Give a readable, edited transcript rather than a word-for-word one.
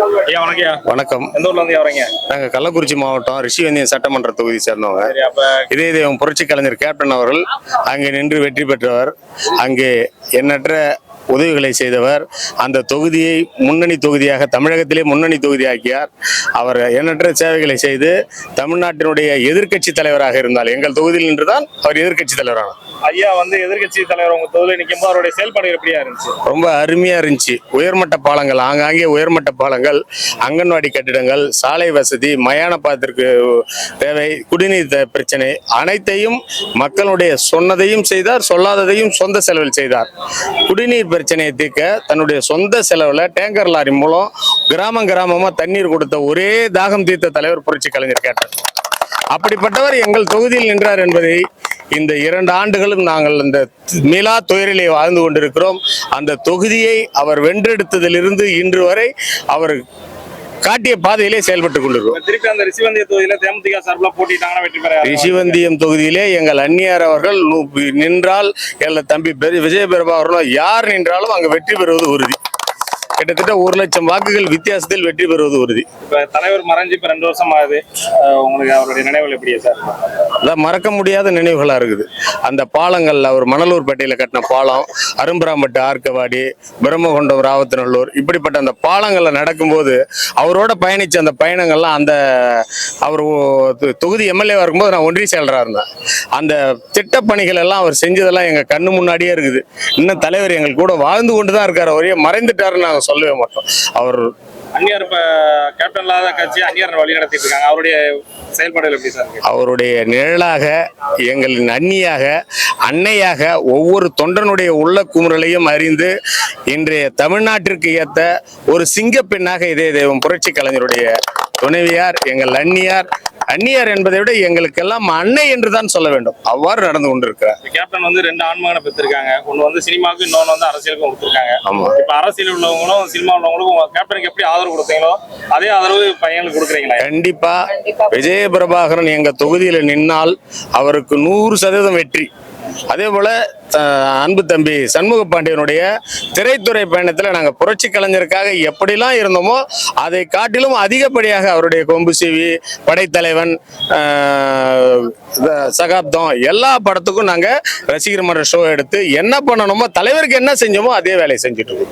வணக்கம். நாங்க கள்ளக்குறிச்சி மாவட்டம் ரிஷிவந்தியம் சட்டமன்ற தொகுதி சேர்ந்தவங்க. இதே புரட்சி கலைஞர் கேப்டன் அவர்கள் அங்கே நின்று வெற்றி பெற்றவர். அங்கே எண்ணற்ற உதவிகளை செய்தவர். அந்த தொகுதியை முன்னணி தொகுதியாக தமிழகத்திலே முன்னணி தொகுதியாக்கியார். அவர் எண்ணற்ற சேவைகளை செய்து தமிழ்நாட்டினுடைய எதிர்க்கட்சி தலைவராக இருந்தால் எங்கள் தொகுதியில் நின்றுதான் அவர் எதிர்க்கட்சி தலைவரானார். ஐயா எதிர்க்கட்சி தலைவர் உங்க தொகுதியில் நிற்கும் போது அவருடைய செயல்பாடு எப்படியா இருந்துச்சு? ரொம்ப அருமையா இருந்துச்சு. உயர்மட்ட பாலங்கள், ஆங்காங்கே உயர்மட்ட பாலங்கள், அங்கன்வாடி கட்டிடங்கள், சாலை வசதி, மயான பாலத்திற்கு தேவை, குடிநீர் பிரச்சனை அனைத்தையும் மக்களுடைய சொன்னதையும் செய்தார், சொல்லாததையும் சொந்த செலவில் செய்தார். குடிநீர் பிரச்சனையை தீர்க்க தன்னுடைய சொந்த செலவுல டேங்கர் லாரி மூலம் கிராமமா தண்ணீர் கொடுத்த ஒரே தாகம் தீர்த்த தலைவர் புரட்சி கலைஞர் கேட்டார். அப்படிப்பட்டவர் எங்கள் தொகுதியில் நின்றார் என்பதை இந்த 2 ஆண்டுகளும் நாங்கள் இந்த மீளா துயரிலே வாழ்ந்து கொண்டிருக்கிறோம். அந்த தொகுதியை அவர் வென்றெடுத்ததிலிருந்து இன்று வரை அவர் காட்டிய பாதையிலே செயல்பட்டுக் கொண்டிருக்கிறோம். திருப்பி அந்த ரிஷிவந்தியம் தொகுதியில தேமுதிக சார்பில் போட்டிட்டாங்கன்னா வெற்றி பெற ரிஷிவந்தியம் தொகுதியிலே எங்கள் அந்நியார் அவர்கள் நின்றால் எங்கள் தம்பி விஜயபிரபா அவர்களும் யார் நின்றாலும் அங்கு வெற்றி பெறுவது உறுதி. கிட்டத்தட்ட 1,00,000 வாக்குகள் வித்தியாசத்தில் வெற்றி பெறுவது உறுதி. தலைவர் மறைஞ்சு இப்ப 2 வருஷம் ஆகுது. உங்களுக்கு அவருடைய நினைவுகள் எப்படியா சார்? அதான் மறக்க முடியாத நினைவுகளா இருக்குது. அந்த பாலங்கள், அவர் மணலூர்பேட்டையில கட்டின பாலம், அரும்பராம்பட்டு ஆர்க்கவாடி, பிரம்மகுண்டம் ராவத்தநல்லூர், இப்படிப்பட்ட அந்த பாலங்கள்ல நடக்கும்போது அவரோட பயணிச்ச அந்த பயணங்கள்லாம் அந்த அவர் தொகுதி எம்எல்ஏவா இருக்கும்போது நான் ஒன்றிய செயலராக இருந்தேன். அந்த திட்டப்பணிகள் எல்லாம் அவர் செஞ்சதெல்லாம் எங்க கண்ணு முன்னாடியே இருக்குது. இன்னும் தலைவர் எங்கள் கூட வாழ்ந்து கொண்டுதான் இருக்காரு. அவரே மறைந்துட்டாருன்னு நாங்கள் சொல்லவே மாட்டோம். அவர் அந்நியார் இப்ப கேப்டன் இல்லாத கட்சி அந்நியார் வழி நடத்திட்டு இருக்காங்க. அவருடைய செயல்பாடுகள் எப்படி சார்? அவருடைய நிழலாக, எங்களின் அண்ணியாக, அன்னையாக, ஒவ்வொரு தொண்டனுடைய உள்ள குமுறலையும் அறிந்து இன்றைய தமிழ்நாட்டிற்கு ஏற்ற ஒரு சிங்கப்பெண்ணாக இதே புரட்சி கலைஞருடைய துணைவியார், எங்கள் அந்நியார் என்பதை விட எங்களுக்கெல்லாம் அன்னை என்றுதான் சொல்ல வேண்டும். அவ்வாறு நடந்து கொண்டிருக்கிறார். கேப்டன் 2 ஆண்மகனை பெற்றிருக்காங்க. ஒன்னு சினிமாவுக்கு, இன்னொன்னு அரசியலுக்கும் கொடுத்திருக்காங்க. ஆமா. இப்ப அரசியல் உள்ளவங்களும் சினிமா உள்ளவங்களுக்கும் கேப்டனுக்கு எப்படி ஆதரவு கொடுத்தீங்களோ அதே ஆதரவு பையனுக்கு கொடுக்குறீங்களா? கண்டிப்பா. விஜயபிரபாகரன் எங்க தொகுதியில நின்னால் அவருக்கு 100% வெற்றி. அதே போல அன்பு தம்பி சண்முக பாண்டியனுடைய திரைத்துறை பயணத்தில் நாங்கள் புரட்சி கலைஞருக்காக எப்படிலாம் இருந்தோமோ அதை காட்டிலும் அதிகப்படியாக அவருடைய கொம்பு சீவி, படைத்தலைவன், சகாப்தம் எல்லா படத்துக்கும் நாங்கள் ரசிகர் மன்ற ஷோ எடுத்து என்ன பண்ணணுமோ, தலைவருக்கு என்ன செஞ்சோமோ அதே வேலையை செஞ்சுட்டு இருக்கோம்.